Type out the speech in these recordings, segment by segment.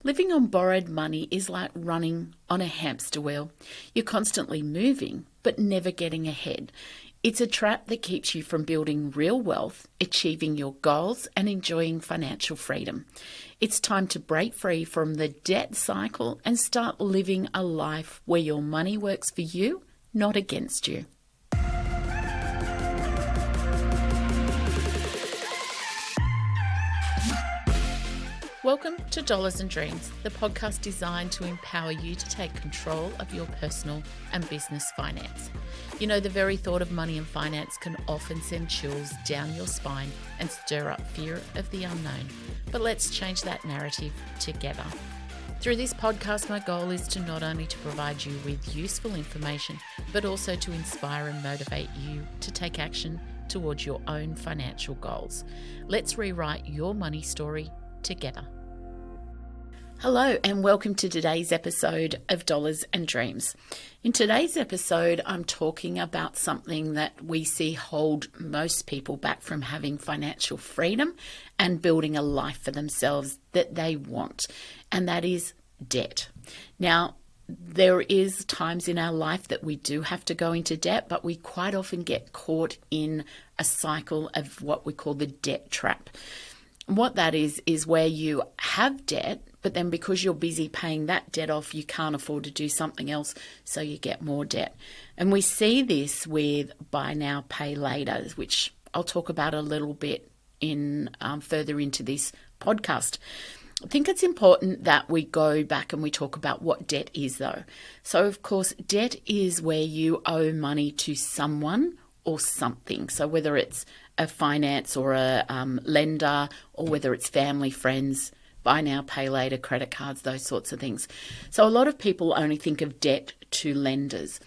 Living on borrowed money is like running on a hamster wheel. You're constantly moving, but never getting ahead. It's a trap that keeps you from building real wealth, achieving your goals, and enjoying financial freedom. It's time to break free from the debt cycle and start living a life where your money works for you, not against you. Welcome to Dollars and Dreams, the podcast designed to empower you to take control of your personal and business finance. You know, the very thought of money and finance can often send chills down your spine and stir up fear of the unknown. But let's change that narrative together. Through this podcast, my goal is to not only to provide you with useful information, but also to inspire and motivate you to take action towards your own financial goals. Let's rewrite your money story together. Hello and welcome to today's episode of Dollars and Dreams. In today's episode, I'm talking about something that we see hold most people back from having financial freedom and building a life for themselves that they want, and that is debt. Now, there is times in our life that we do have to go into debt, but we quite often get caught in a cycle of what we call the debt trap. What that is where you have debt, but then because you're busy paying that debt off, you can't afford to do something else, so you get more debt. And we see this with buy now, pay later, which I'll talk about a little bit in further into this podcast. I think it's important that we go back and we talk about what debt is, though. So, of course, debt is where you owe money to someone or something. So whether it's a finance or a lender, or whether it's family, friends, buy now, pay later, credit cards, those sorts of things. So a lot of people only think of debt to lenders.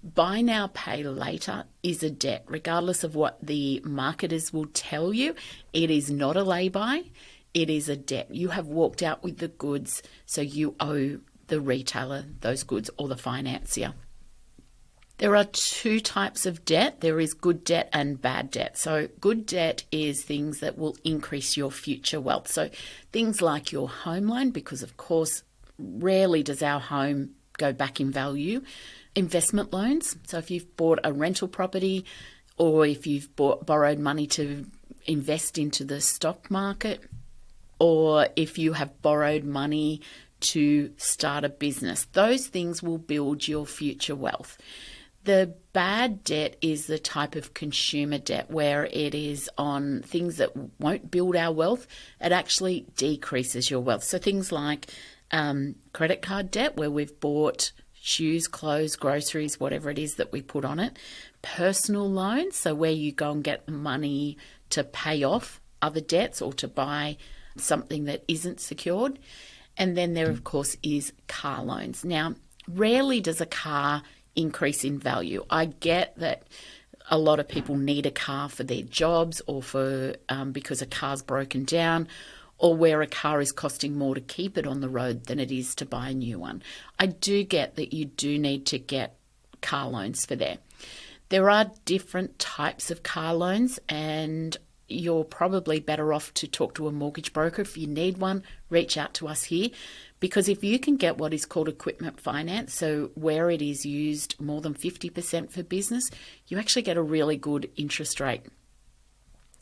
Buy now, pay later is a debt, regardless of what the marketers will tell you. It is not a lay-by. It is a debt. You have walked out with the goods, so you owe the retailer those goods or the financier. There are two types of debt. There is good debt and bad debt. So good debt is things that will increase your future wealth. So things like your home loan, because of course, rarely does our home go back in value. Investment loans. So if you've bought a rental property or if you've borrowed money to invest into the stock market, or if you have borrowed money to start a business, those things will build your future wealth. The bad debt is the type of consumer debt where it is on things that won't build our wealth. It actually decreases your wealth. So things like credit card debt, where we've bought shoes, clothes, groceries, whatever it is that we put on it. Personal loans, so where you go and get the money to pay off other debts or to buy something that isn't secured. And then there, of course, is car loans. Now, rarely does a car increase in value. I get that a lot of people need a car for their jobs or for because a car's broken down, or where a car is costing more to keep it on the road than it is to buy a new one. I do get that you do need to get car loans for there. There are different types of car loans, and you're probably better off to talk to a mortgage broker. If you need one, reach out to us here. Because if you can get what is called equipment finance, so where it is used more than 50% for business, you actually get a really good interest rate.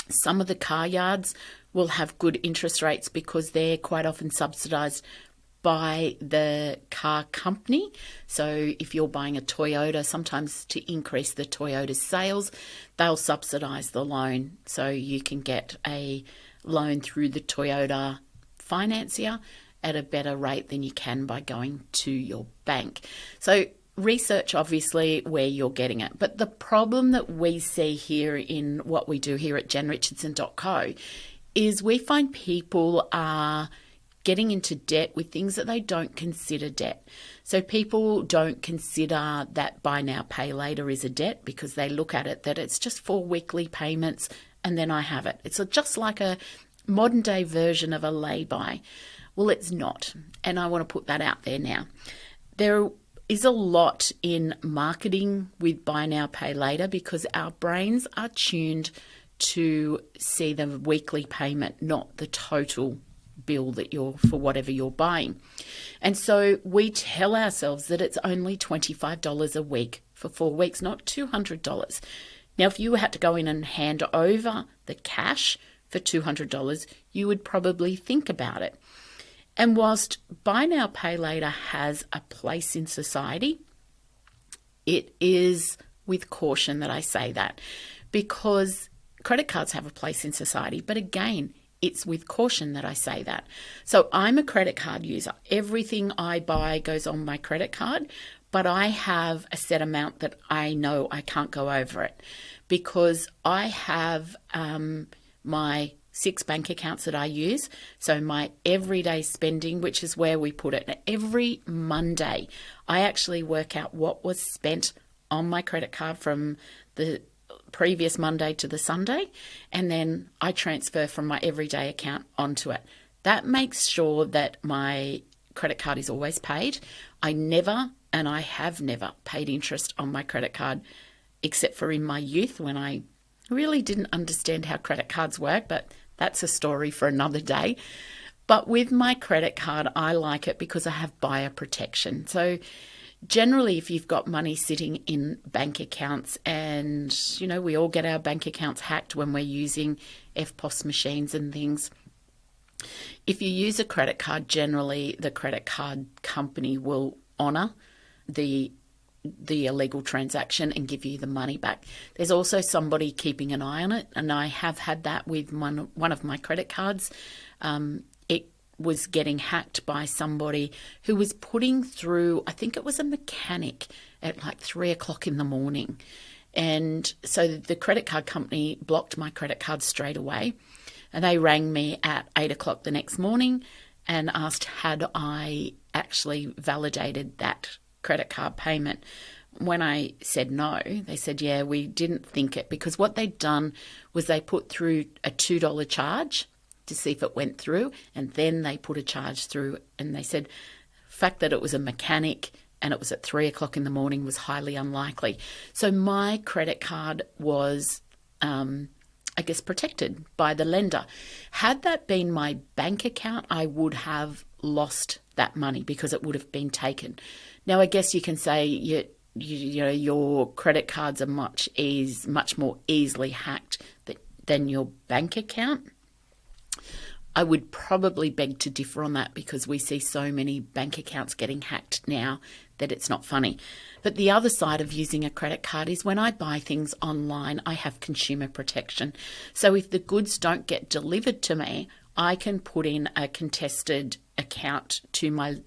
Some of the car yards will have good interest rates because they're quite often subsidised by the car company. So if you're buying a Toyota, sometimes to increase the Toyota's sales, they'll subsidise the loan. So you can get a loan through the Toyota financier at a better rate than you can by going to your bank. So research obviously where you're getting it. But the problem that we see here in what we do here at jenrichardson.co is we find people are getting into debt with things that they don't consider debt. So people don't consider that buy now, pay later is a debt because they look at it that it's just 4 weekly payments and then I have it. It's just like a modern day version of a lay-by. Well, it's not. And I want to put that out there now. There is a lot in marketing with buy now, pay later because our brains are tuned to see the weekly payment, not the total bill for whatever you're buying. And so we tell ourselves that it's only $25 a week for 4 weeks, not $200. Now, if you had to go in and hand over the cash for $200, you would probably think about it. And whilst buy now, pay later has a place in society, it is with caution that I say that, because credit cards have a place in society. But again, it's with caution that I say that. So I'm a credit card user. Everything I buy goes on my credit card, but I have a set amount that I know I can't go over it, because I have my 6 bank accounts that I use. So my everyday spending, which is where we put it. And every Monday, I actually work out what was spent on my credit card from the previous Monday to the Sunday, and then I transfer from my everyday account onto it. That makes sure that my credit card is always paid. I have never paid interest on my credit card, except for in my youth when I really didn't understand how credit cards work, but that's a story for another day. But with my credit card, I like it because I have buyer protection. So generally, if you've got money sitting in bank accounts, and, we all get our bank accounts hacked when we're using FPOS machines and things. If you use a credit card, generally the credit card company will honour the illegal transaction and give you the money back. There's also somebody keeping an eye on it, and I have had that with one of my credit cards. It was getting hacked by somebody who was putting through, I think it was a mechanic, at like 3 o'clock in the morning. And so the credit card company blocked my credit card straight away. And they rang me at 8 o'clock the next morning and asked had I actually validated that credit card payment. When I said no, they said, yeah, we didn't think it, because what they'd done was they put through a $2 charge to see if it went through, and then they put a charge through, and they said the fact that it was a mechanic and it was at 3 o'clock in the morning was highly unlikely. So my credit card was, protected by the lender. Had that been my bank account, I would have lost that money because it would have been taken. Now, I guess you can say your credit cards are much more easily hacked than your bank account. I would probably beg to differ on that, because we see so many bank accounts getting hacked now that it's not funny. But the other side of using a credit card is when I buy things online, I have consumer protection. So if the goods don't get delivered to me, I can put in a contested account to my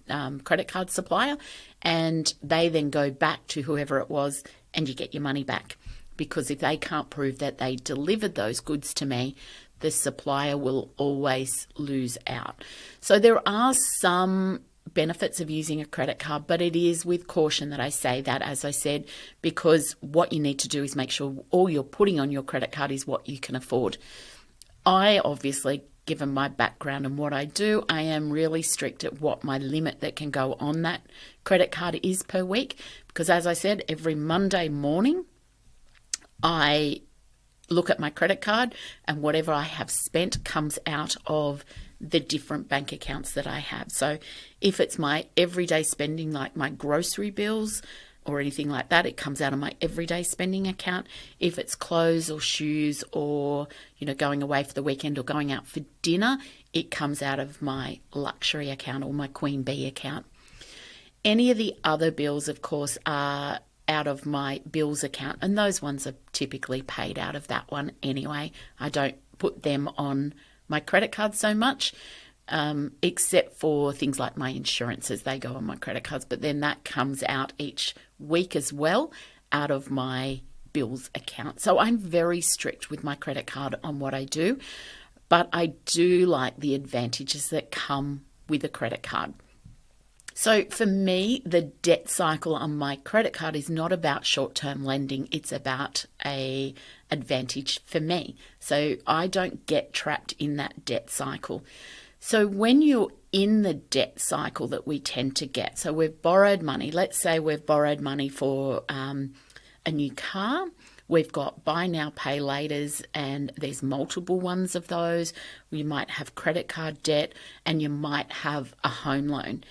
credit card supplier, and they then go back to whoever it was, and you get your money back. Because if they can't prove that they delivered those goods to me, the supplier will always lose out. So there are some benefits of using a credit card, but it is with caution that I say that, as I said, because what you need to do is make sure all you're putting on your credit card is what you can afford. I obviously, given my background and what I do, I am really strict at what my limit that can go on that credit card is per week, because as I said, every Monday morning I look at my credit card, and whatever I have spent comes out of the different bank accounts that I have. So if it's my everyday spending, like my grocery bills or anything like that, it comes out of my everyday spending account. If it's clothes or shoes or, going away for the weekend or going out for dinner, it comes out of my luxury account or my Queen Bee account. Any of the other bills, of course, are out of my bills account, and those ones are typically paid out of that one anyway. I don't put them on my credit card so much, except for things like my insurances. They go on my credit cards, but then that comes out each week as well out of my bills account. So I'm very strict with my credit card on what I do, but I do like the advantages that come with a credit card. So for me, the debt cycle on my credit card is not about short-term lending. It's about an advantage for me. So I don't get trapped in that debt cycle. So when you're in the debt cycle that we tend to get, so we've borrowed money. Let's say we've borrowed money for a new car. We've got buy now, pay laters, and there's multiple ones of those. You might have credit card debt, and you might have a home loan.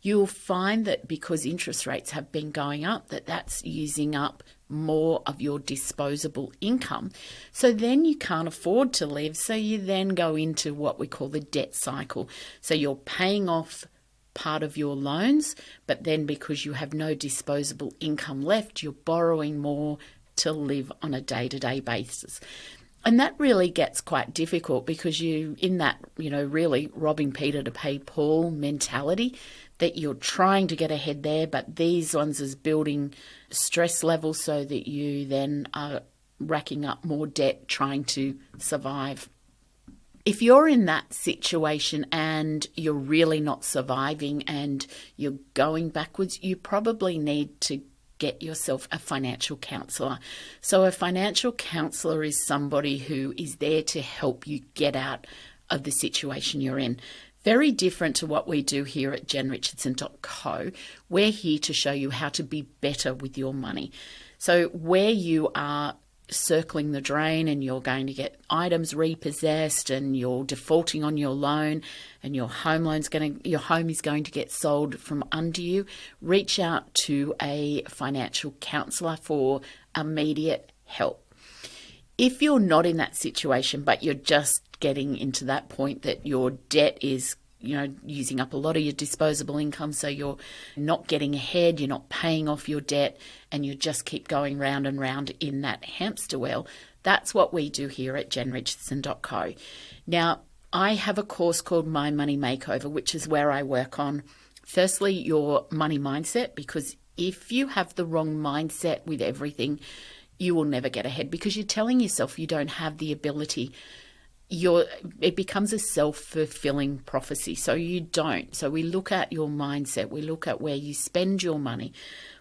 You'll find that because interest rates have been going up, that's using up more of your disposable income. So then you can't afford to live. So you then go into what we call the debt cycle. So you're paying off part of your loans, but then because you have no disposable income left, you're borrowing more to live on a day-to-day basis. And that really gets quite difficult because you, in that, really robbing Peter to pay Paul mentality, that you're trying to get ahead there, but these ones is building stress levels so that you then are racking up more debt trying to survive. If you're in that situation and you're really not surviving and you're going backwards, you probably need to get yourself a financial counsellor. So a financial counsellor is somebody who is there to help you get out of the situation you're in. Very different to what we do here at jenrichardson.co. We're here to show you how to be better with your money. So where you are circling the drain and you're going to get items repossessed and you're defaulting on your loan and your home is going to get sold from under you, reach out to a financial counsellor for immediate help. If you're not in that situation, but you're just getting into that point that your debt is using up a lot of your disposable income, so you're not getting ahead, you're not paying off your debt, and you just keep going round and round in that hamster wheel. That's what we do here at jenrichardson.co. Now, I have a course called My Money Makeover, which is where I work on, firstly, your money mindset, because if you have the wrong mindset with everything, you will never get ahead because you're telling yourself you don't have the ability. It becomes a self-fulfilling prophecy. So you don't. So we look at your mindset. We look at where you spend your money.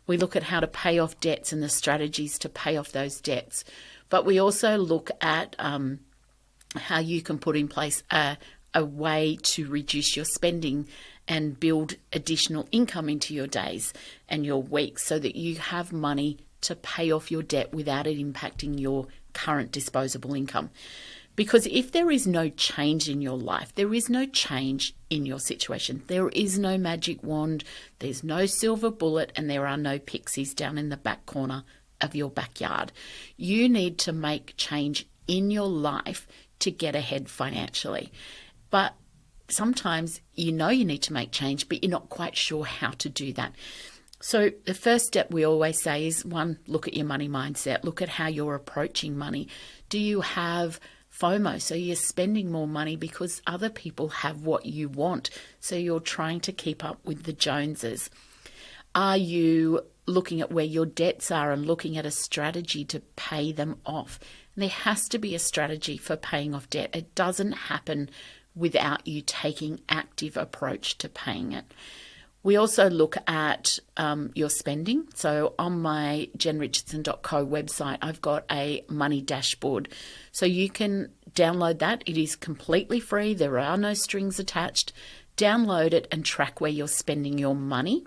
We look at how to pay off debts and the strategies to pay off those debts. But we also look at how you can put in place a way to reduce your spending and build additional income into your days and your weeks so that you have money to pay off your debt without it impacting your current disposable income. Because if there is no change in your life, there is no change in your situation. There is no magic wand, there's no silver bullet, and there are no pixies down in the back corner of your backyard. You need to make change in your life to get ahead financially. But sometimes you need to make change, but you're not quite sure how to do that. So the first step we always say is, one, look at your money mindset. Look at how you're approaching money. Do you have FOMO? So you're spending more money because other people have what you want. So you're trying to keep up with the Joneses. Are you looking at where your debts are and looking at a strategy to pay them off? And there has to be a strategy for paying off debt. It doesn't happen without you taking active approach to paying it. We also look at your spending. So on my jenrichardson.co website, I've got a money dashboard. So you can download that. It is completely free. There are no strings attached. Download it and track where you're spending your money.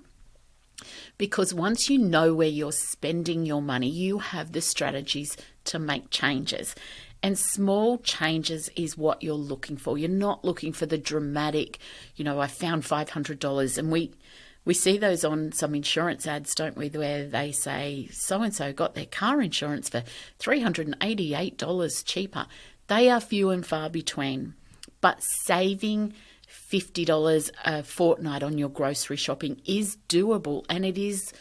Because once you know where you're spending your money, you have the strategies to make changes. And small changes is what you're looking for. You're not looking for the dramatic, I found $500. And we see those on some insurance ads, don't we, where they say so-and-so got their car insurance for $388 cheaper. They are few and far between. But saving $50 a fortnight on your grocery shopping is doable, and it is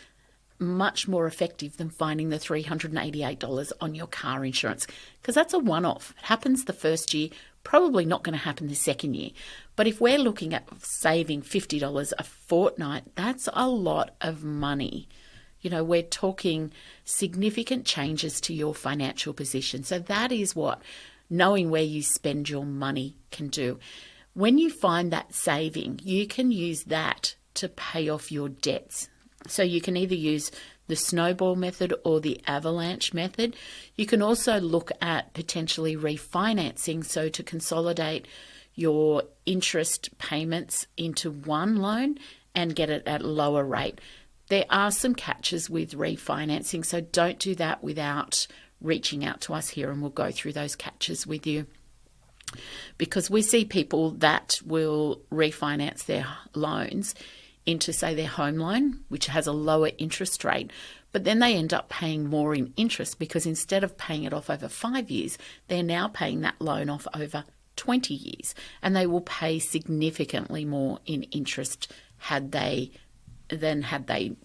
much more effective than finding the $388 on your car insurance, because that's a one-off. It happens the first year, probably not going to happen the second year. But if we're looking at saving $50 a fortnight, that's a lot of money. We're talking significant changes to your financial position. So that is what knowing where you spend your money can do. When you find that saving, you can use that to pay off your debts. So you can either use the snowball method or the avalanche method. You can also look at potentially refinancing, so to consolidate your interest payments into one loan and get it at a lower rate. There are some catches with refinancing, so don't do that without reaching out to us here, and we'll go through those catches with you. Because we see people that will refinance their loans into, say, their home loan, which has a lower interest rate, but then they end up paying more in interest because instead of paying it off over 5 years, they're now paying that loan off over 20 years, and they will pay significantly more in interest had they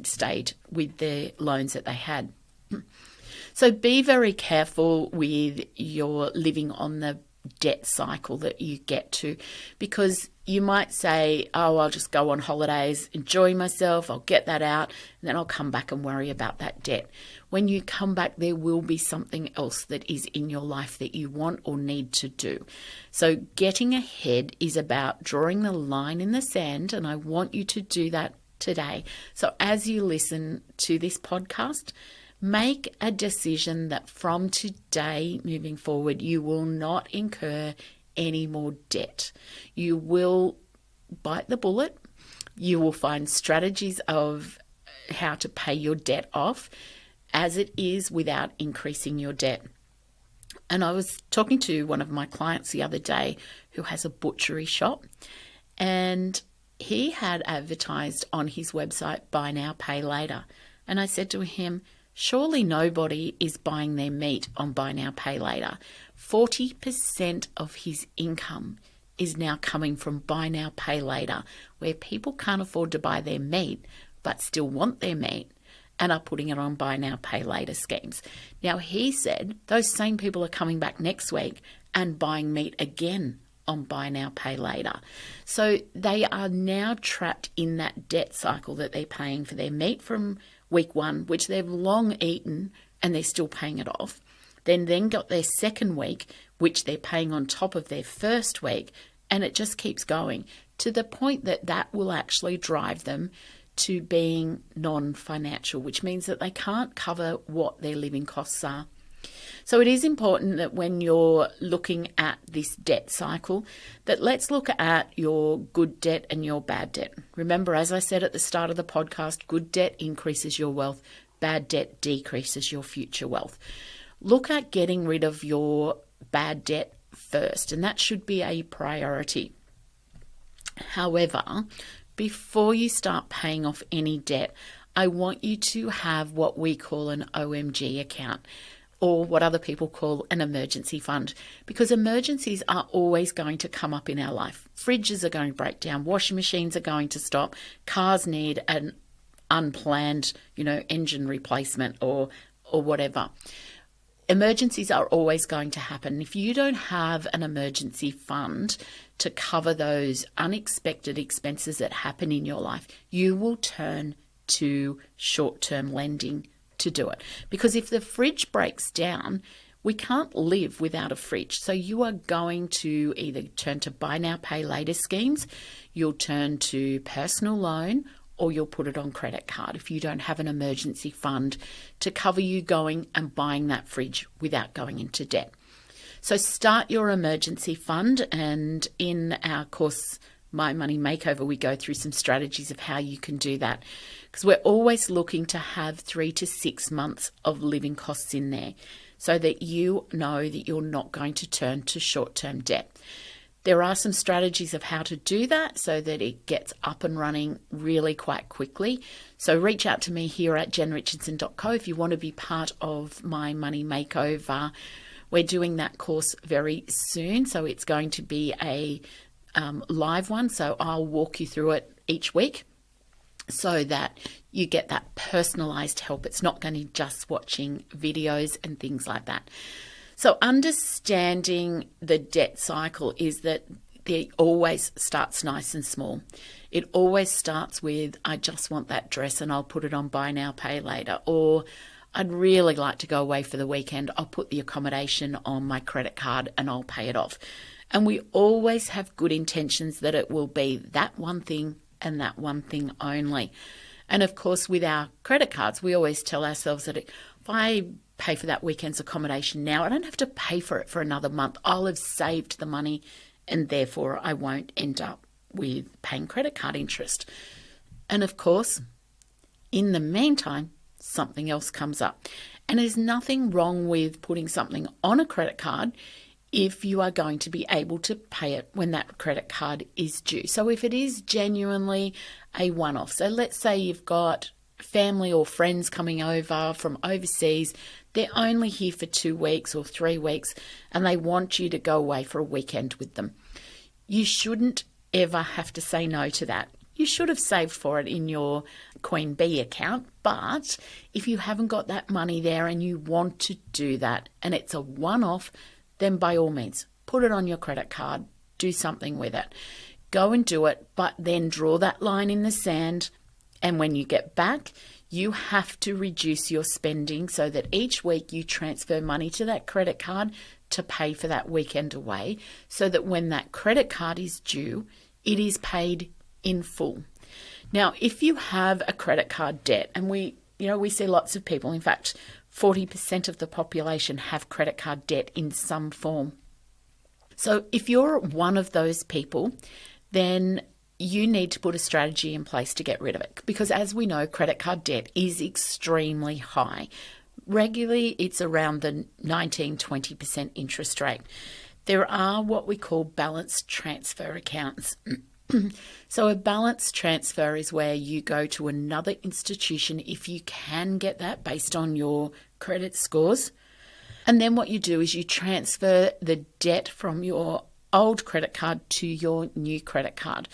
stayed with the loans that they had. So be very careful with your living on the debt cycle that you get to, because you might say, oh, I'll just go on holidays, enjoy myself, I'll get that out, and then I'll come back and worry about that debt. When you come back, there will be something else that is in your life that you want or need to do. So getting ahead is about drawing the line in the sand, and I want you to do that today. So as you listen to this podcast, make a decision that from today moving forward, you will not incur any more debt. You will bite the bullet. You will find strategies of how to pay your debt off as it is without increasing your debt. And I was talking to one of my clients the other day who has a butchery shop, and he had advertised on his website, buy now, pay later. And I said to him, surely nobody is buying their meat on buy now, pay later. 40% of his income is now coming from buy now, pay later, where people can't afford to buy their meat but still want their meat and are putting it on buy now, pay later schemes. Now, he said those same people are coming back next week and buying meat again on buy now, pay later. So they are now trapped in that debt cycle that they're paying for their meat from week 1, which they've long eaten and they're still paying it off. Then got their second week, which they're paying on top of their first week, and it just keeps going to the point that that will actually drive them to being non-financial, which means that they can't cover what their living costs are. So it is important that when you're looking at this debt cycle, that let's look at your good debt and your bad debt. Remember, as I said at the start of the podcast, good debt increases your wealth, bad debt decreases your future wealth. Look at getting rid of your bad debt first, and that should be a priority. However, before you start paying off any debt, I want you to have what we call an OMG account, or what other people call an emergency fund, because emergencies are always going to come up in our life. Fridges are going to break down, washing machines are going to stop, cars need an unplanned, engine replacement or whatever. Emergencies are always going to happen. If you don't have an emergency fund to cover those unexpected expenses that happen in your life, you will turn to short-term lending to do it. Because if the fridge breaks down, we can't live without a fridge. So you are going to either turn to buy now, pay later schemes, you'll turn to personal loan, or you'll put it on credit card if you don't have an emergency fund to cover you going and buying that fridge without going into debt. So start your emergency fund, and in our course, My Money Makeover, we go through some strategies of how you can do that, because we're always looking to have 3 to 6 months of living costs in there so that you know that you're not going to turn to short-term debt. There are some strategies of how to do that so that it gets up and running really quite quickly. So reach out to me here at jenrichardson.co if you want to be part of My Money Makeover. We're doing that course very soon, so it's going to be a live one. So I'll walk you through it each week so that you get that personalized help. It's not going to be just watching videos and things like that. So understanding the debt cycle is that it always starts nice and small. It always starts with, I just want that dress and I'll put it on buy now, pay later. Or I'd really like to go away for the weekend. I'll put the accommodation on my credit card and I'll pay it off. And we always have good intentions that it will be that one thing and that one thing only. And of course, with our credit cards, we always tell ourselves that if I pay for that weekend's accommodation now, I don't have to pay for it for another month. I'll have saved the money and therefore I won't end up with paying credit card interest. And of course, in the meantime, something else comes up. And there's nothing wrong with putting something on a credit card if you are going to be able to pay it when that credit card is due. So if it is genuinely a one-off, so let's say you've got family or friends coming over from overseas, they're only here for 2 weeks or 3 weeks, and they want you to go away for a weekend with them. You shouldn't ever have to say no to that. You should have saved for it in your Queen Bee account, but if you haven't got that money there and you want to do that and it's a one-off, then by all means, put it on your credit card, do something with it. Go and do it, but then draw that line in the sand, and when you get back, you have to reduce your spending so that each week you transfer money to that credit card to pay for that weekend away, so that when that credit card is due, it is paid in full. Now, if you have a credit card debt, and we see lots of people, in fact, 40% of the population have credit card debt in some form. So if you're one of those people, then you need to put a strategy in place to get rid of it, because as we know, credit card debt is extremely high. Regularly, it's around the 19-20% interest rate. There are what we call balance transfer accounts. So a balance transfer is where you go to another institution if you can get that based on your credit scores. And then what you do is you transfer the debt from your old credit card to your new credit card.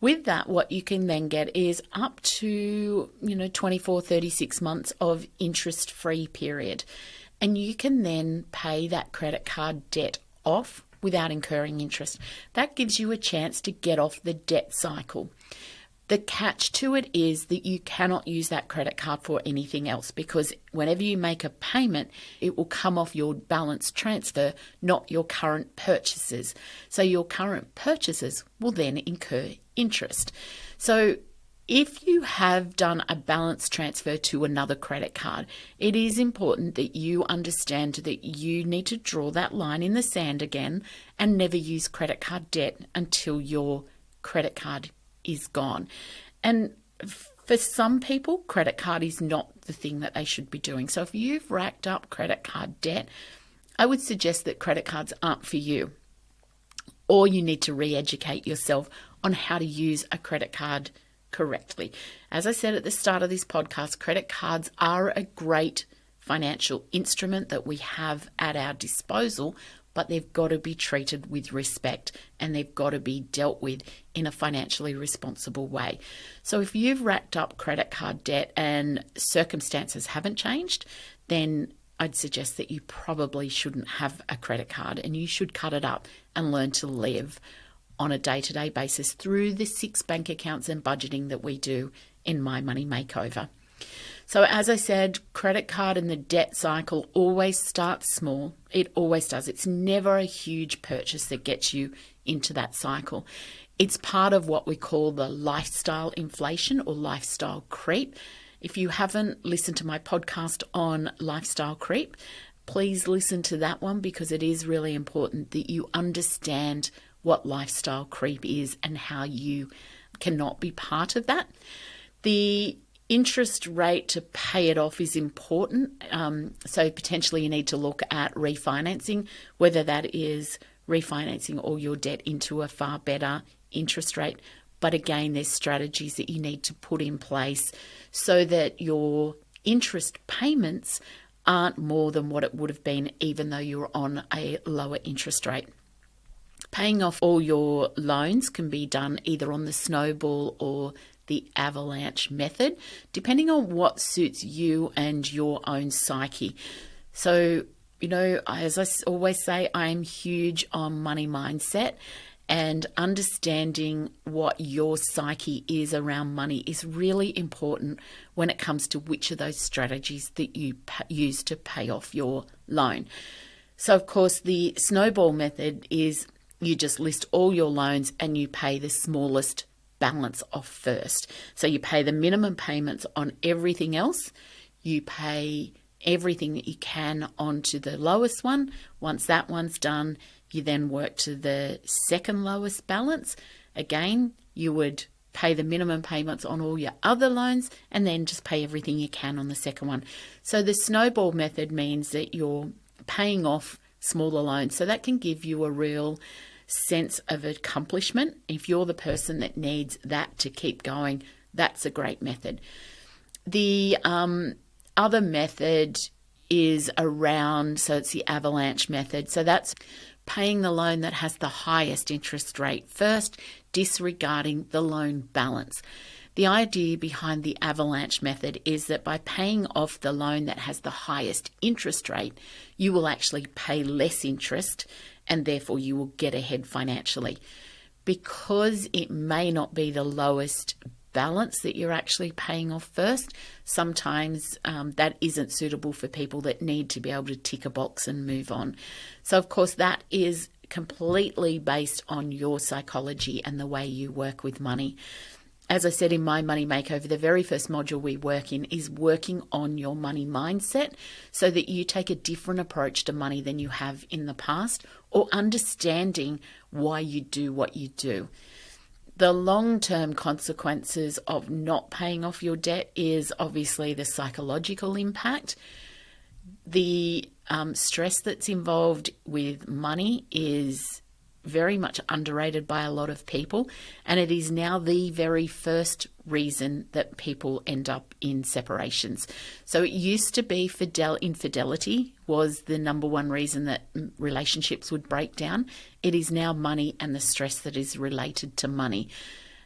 With that, what you can then get is up to 24, 36 months of interest-free period. And you can then pay that credit card debt off without incurring interest. That gives you a chance to get off the debt cycle. The catch to it is that you cannot use that credit card for anything else, because whenever you make a payment, it will come off your balance transfer, not your current purchases. So your current purchases will then incur interest. So if you have done a balance transfer to another credit card, it is important that you understand that you need to draw that line in the sand again and never use credit card debt until your credit card is gone. And for some people, credit card is not the thing that they should be doing. So if you've racked up credit card debt, I would suggest that credit cards aren't for you, or you need to re-educate yourself on how to use a credit card correctly. As I said at the start of this podcast, credit cards are a great financial instrument that we have at our disposal, but they've got to be treated with respect and they've got to be dealt with in a financially responsible way. So if you've racked up credit card debt and circumstances haven't changed, then I'd suggest that you probably shouldn't have a credit card, and you should cut it up and learn to live on a day-to-day basis through the 6 bank accounts and budgeting that we do in My Money Makeover. So as I said, credit card and the debt cycle always starts small. It always does. It's never a huge purchase that gets you into that cycle. It's part of what we call the lifestyle inflation or lifestyle creep. If you haven't listened to my podcast on lifestyle creep, please listen to that one, because it is really important that you understand what lifestyle creep is and how you cannot be part of that. The interest rate to pay it off is important. So potentially you need to look at refinancing, whether that is refinancing all your debt into a far better interest rate. But again, there's strategies that you need to put in place so that your interest payments aren't more than what it would have been even though you're on a lower interest rate. Paying off all your loans can be done either on the snowball or the avalanche method, depending on what suits you and your own psyche. So, as I always say, I am huge on money mindset, and understanding what your psyche is around money is really important when it comes to which of those strategies that you use to pay off your loan. So, of course, the snowball method is you just list all your loans and you pay the smallest balance off first. So you pay the minimum payments on everything else. You pay everything that you can onto the lowest one. Once that one's done, you then work to the second lowest balance. Again, you would pay the minimum payments on all your other loans, and then just pay everything you can on the second one. So the snowball method means that you're paying off smaller loans. So that can give you a real sense of accomplishment. If you're the person that needs that to keep going, that's a great method. The other method is around, so it's the avalanche method. So that's paying the loan that has the highest interest rate first, disregarding the loan balance. The idea behind the avalanche method is that by paying off the loan that has the highest interest rate, you will actually pay less interest and therefore you will get ahead financially. Because it may not be the lowest balance that you're actually paying off first, sometimes that isn't suitable for people that need to be able to tick a box and move on. So of course that is completely based on your psychology and the way you work with money. As I said in my Money Makeover, the very first module we work in is working on your money mindset so that you take a different approach to money than you have in the past, or understanding why you do what you do. The long-term consequences of not paying off your debt is obviously the psychological impact. The stress that's involved with money is very much underrated by a lot of people, and it is now the very first reason that people end up in separations. So it used to be infidelity was the number one reason that relationships would break down. It is now money and the stress that is related to money.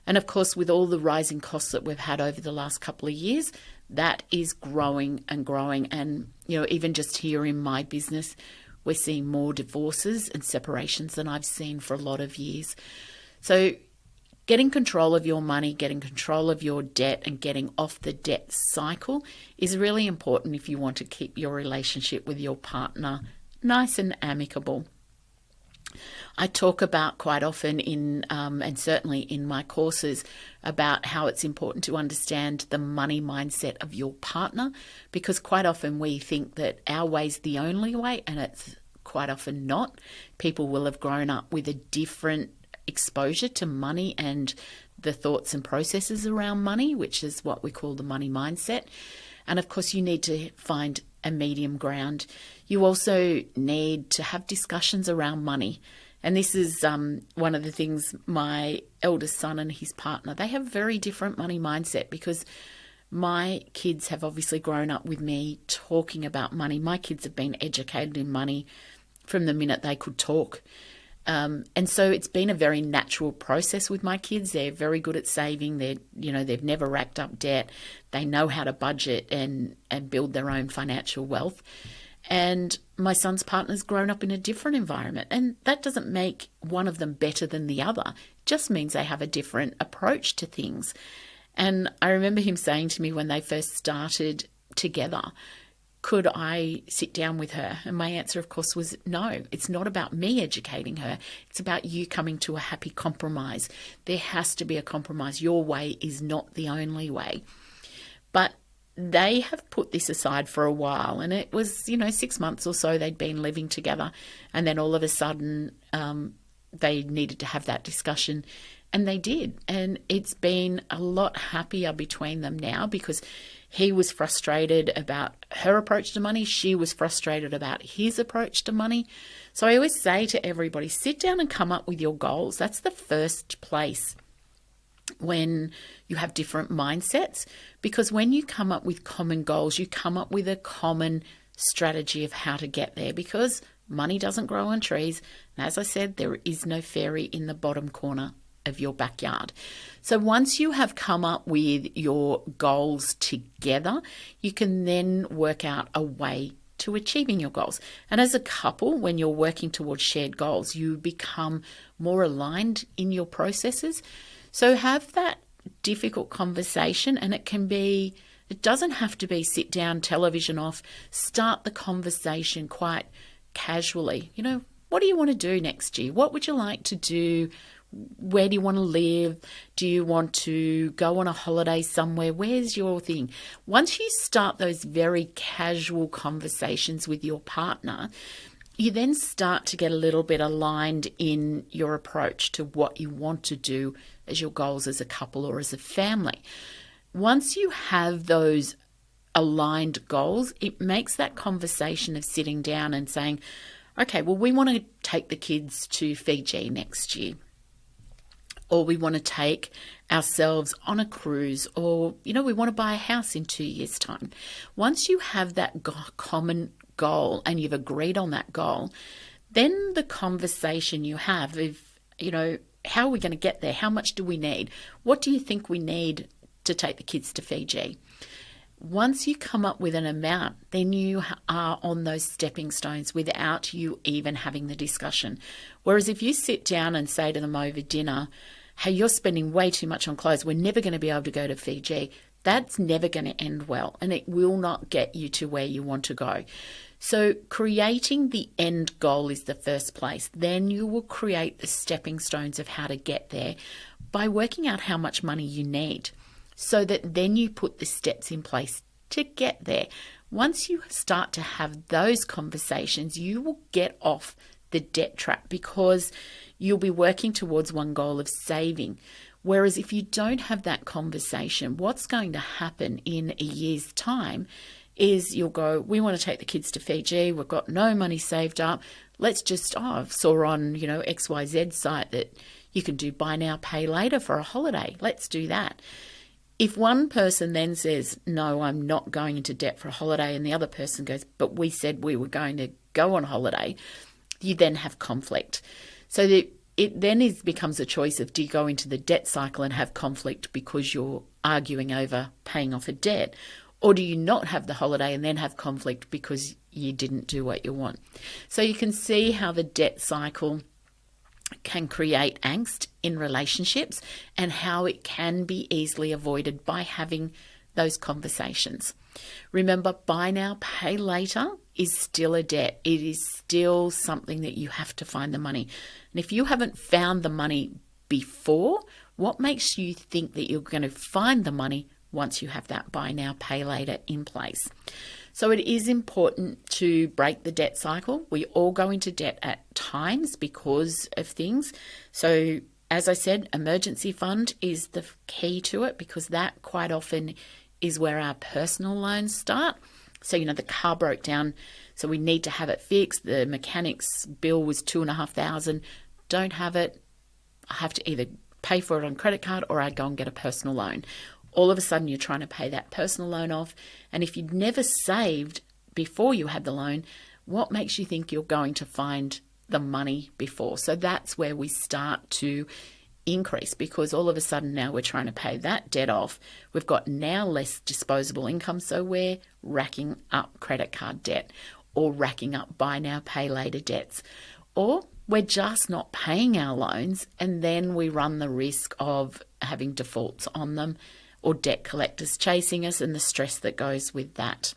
And of course, with all the rising costs that we've had over the last couple of years, that is growing and growing. And, even just here in my business, we're seeing more divorces and separations than I've seen for a lot of years. So getting control of your money, getting control of your debt, and getting off the debt cycle is really important if you want to keep your relationship with your partner nice and amicable. I talk about quite often and certainly in my courses about how it's important to understand the money mindset of your partner, because quite often we think that our way's the only way, and it's quite often not. People will have grown up with a different exposure to money and the thoughts and processes around money, which is what we call the money mindset. And of course, you need to find a medium ground. You also need to have discussions around money. And this is one of the things my eldest son and his partner, they have very different money mindset, because my kids have obviously grown up with me talking about money. My kids have been educated in money from the minute they could talk. And so it's been a very natural process with my kids. They're very good at saving. They've never racked up debt. They know how to budget and build their own financial wealth. And my son's partner's grown up in a different environment. And that doesn't make one of them better than the other. It just means they have a different approach to things. And I remember him saying to me when they first started together, could I sit down with her? And my answer, of course, was no. It's not about me educating her. It's about you coming to a happy compromise. There has to be a compromise. Your way is not the only way. But they have put this aside for a while, and it was, 6 months or so they'd been living together, and then all of a sudden they needed to have that discussion, and they did. And it's been a lot happier between them now, because he was frustrated about her approach to money. She was frustrated about his approach to money. So I always say to everybody, sit down and come up with your goals. That's the first place when you have different mindsets, because when you come up with common goals, you come up with a common strategy of how to get there, because money doesn't grow on trees. And as I said, there is no fairy in the bottom corner of your backyard. So once you have come up with your goals together, you can then work out a way to achieving your goals. And as a couple, when you're working towards shared goals, you become more aligned in your processes. So have that difficult conversation, and it doesn't have to be sit down, television off. Start the conversation quite casually. What do you want to do next year? What would you like to do? Where do you want to live? Do you want to go on a holiday somewhere? Where's your thing? Once you start those very casual conversations with your partner, you then start to get a little bit aligned in your approach to what you want to do as your goals as a couple or as a family. Once you have those aligned goals, it makes that conversation of sitting down and saying, okay, well, we want to take the kids to Fiji next year, or we want to take ourselves on a cruise, or, we want to buy a house in 2 years' time. Once you have that common goal and you've agreed on that goal, then the conversation you have of, how are we going to get there? How much do we need? What do you think we need to take the kids to Fiji? Once you come up with an amount, then you are on those stepping stones without you even having the discussion. Whereas if you sit down and say to them over dinner, hey, you're spending way too much on clothes, we're never going to be able to go to Fiji, that's never going to end well, and it will not get you to where you want to go. So creating the end goal is the first place. Then you will create the stepping stones of how to get there by working out how much money you need, so that then you put the steps in place to get there. Once you start to have those conversations, you will get off the debt trap because you'll be working towards one goal of saving. Whereas if you don't have that conversation, what's going to happen in a year's time is you'll go, we want to take the kids to Fiji, we've got no money saved up, let's just, I saw on, XYZ site that you can do buy now, pay later for a holiday, let's do that. If one person then says, no, I'm not going into debt for a holiday, and the other person goes, but we said we were going to go on holiday, you then have conflict. So that it then becomes a choice of, do you go into the debt cycle and have conflict because you're arguing over paying off a debt, or do you not have the holiday and then have conflict because you didn't do what you want? So you can see how the debt cycle can create angst in relationships and how it can be easily avoided by having those conversations. Remember, buy now, pay later is still a debt. It is still something that you have to find the money. And if you haven't found the money before, what makes you think that you're going to find the money once you have that buy now, pay later in place? So it is important to break the debt cycle. We all go into debt at times because of things. So as I said, emergency fund is the key to it, because that quite often is where our personal loans start. So, the car broke down, so we need to have it fixed. The mechanic's bill was $2,500. Don't have it. I have to either pay for it on credit card or I go and get a personal loan. All of a sudden, you're trying to pay that personal loan off. And if you'd never saved before you had the loan, what makes you think you're going to find the money before? So that's where we start to increase, because all of a sudden now we're trying to pay that debt off. We've got now less disposable income, so we're racking up credit card debt or racking up buy now, pay later debts. Or we're just not paying our loans, and then we run the risk of having defaults on them or debt collectors chasing us and the stress that goes with that.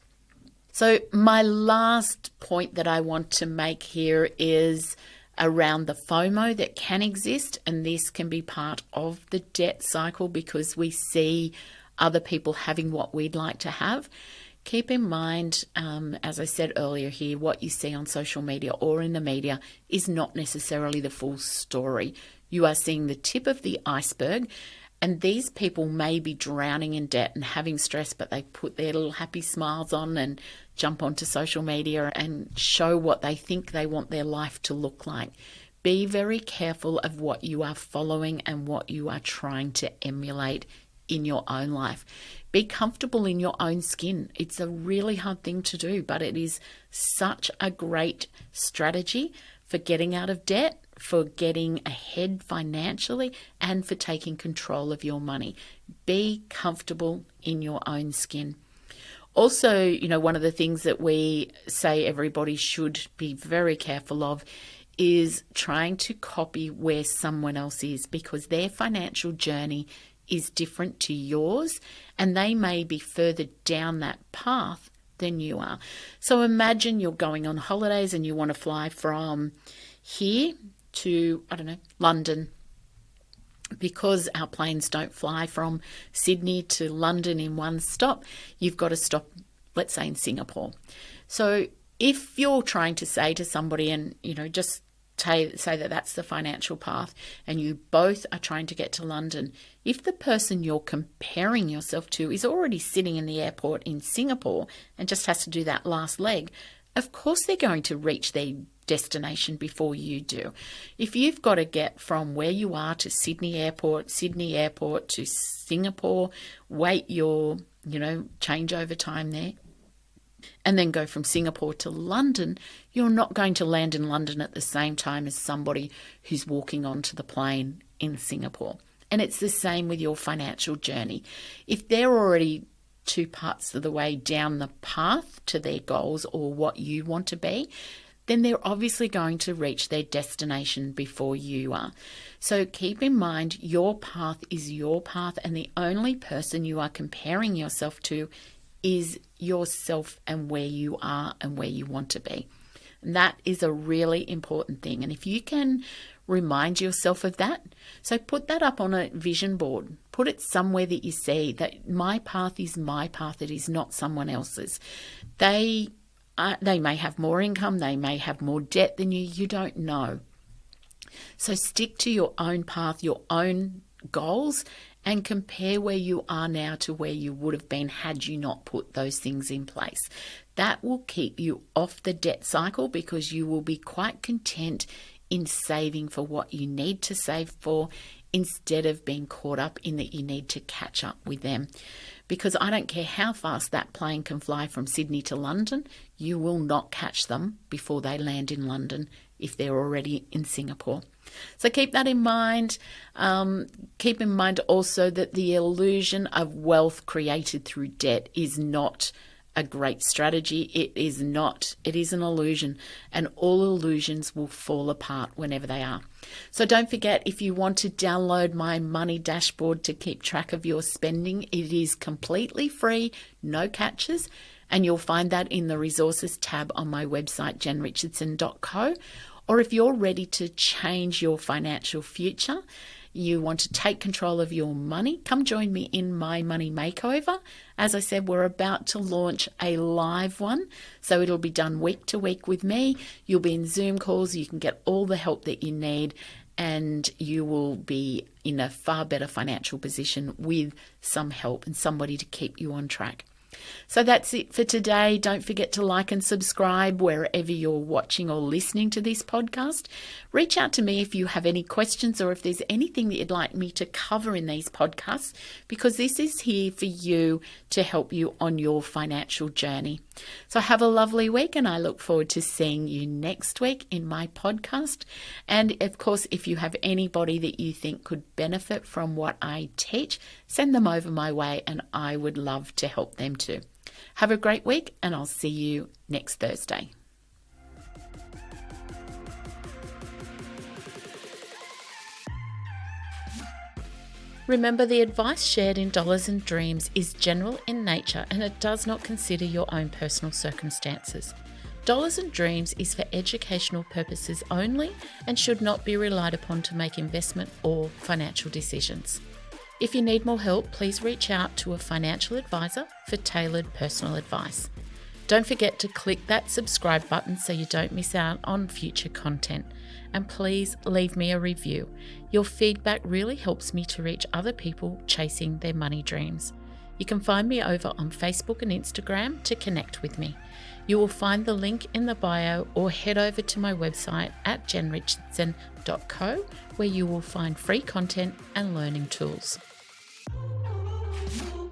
So my last point that I want to make here is around the FOMO that can exist, and this can be part of the debt cycle because we see other people having what we'd like to have. Keep in mind, as I said earlier here, what you see on social media or in the media is not necessarily the full story. You are seeing the tip of the iceberg, and these people may be drowning in debt and having stress, but they put their little happy smiles on and jump onto social media and show what they think they want their life to look like. Be very careful of what you are following and what you are trying to emulate in your own life. Be comfortable in your own skin. It's a really hard thing to do, but it is such a great strategy for getting out of debt, for getting ahead financially, and for taking control of your money. Be comfortable in your own skin. Also, one of the things that we say everybody should be very careful of is trying to copy where someone else is, because their financial journey is different to yours and they may be further down that path than you are. So imagine you're going on holidays and you want to fly from here to, London. Because our planes don't fly from Sydney to London in one stop, you've got to stop, let's say, in Singapore. So if you're trying to say to somebody and, just say that that's the financial path, and you both are trying to get to London. If the person you're comparing yourself to is already sitting in the airport in Singapore and just has to do that last leg, of course they're going to reach their destination before you do. If you've got to get from where you are to Sydney Airport to Singapore, wait your, changeover time there, and then go from Singapore to London, you're not going to land in London at the same time as somebody who's walking onto the plane in Singapore. And it's the same with your financial journey. If they're already 2 parts of the way down the path to their goals or what you want to be, then they're obviously going to reach their destination before you are. So keep in mind, your path is your path, and the only person you are comparing yourself to is yourself and where you are and where you want to be. And that is a really important thing. And if you can remind yourself of that, so put that up on a vision board. Put it somewhere that you see that my path is my path. It is not someone else's. They may have more income. They may have more debt than you. You don't know. So stick to your own path, your own goals, and compare where you are now to where you would have been had you not put those things in place. That will keep you off the debt cycle, because you will be quite content in saving for what you need to save for, instead of being caught up in that you need to catch up with them. Because I don't care how fast that plane can fly from Sydney to London, you will not catch them before they land in London if they're already in Singapore. So keep that in mind. Keep in mind also that the illusion of wealth created through debt is not a great strategy. It is not. It is an illusion, and all illusions will fall apart whenever they are. So don't forget, if you want to download my money dashboard to keep track of your spending, it is completely free, no catches, and you'll find that in the resources tab on my website, jenrichardson.co. Or if you're ready to change your financial future, you want to take control of your money, come join me in my money makeover. As I said, we're about to launch a live one, so it'll be done week to week with me. You'll be in Zoom calls, you can get all the help that you need, and you will be in a far better financial position with some help and somebody to keep you on track. So that's it for today. Don't forget to like and subscribe wherever you're watching or listening to this podcast. Reach out to me if you have any questions, or if there's anything that you'd like me to cover in these podcasts, because this is here for you to help you on your financial journey. So have a lovely week, and I look forward to seeing you next week in my podcast. And of course, if you have anybody that you think could benefit from what I teach, send them over my way, and I would love to help them too. Have a great week, and I'll see you next Thursday. Remember, the advice shared in Dollars and Dreams is general in nature, and it does not consider your own personal circumstances. Dollars and Dreams is for educational purposes only and should not be relied upon to make investment or financial decisions. If you need more help, please reach out to a financial advisor for tailored personal advice. Don't forget to click that subscribe button so you don't miss out on future content. And please leave me a review. Your feedback really helps me to reach other people chasing their money dreams. You can find me over on Facebook and Instagram to connect with me. You will find the link in the bio, or head over to my website at jenrichardson.co, where you will find free content and learning tools.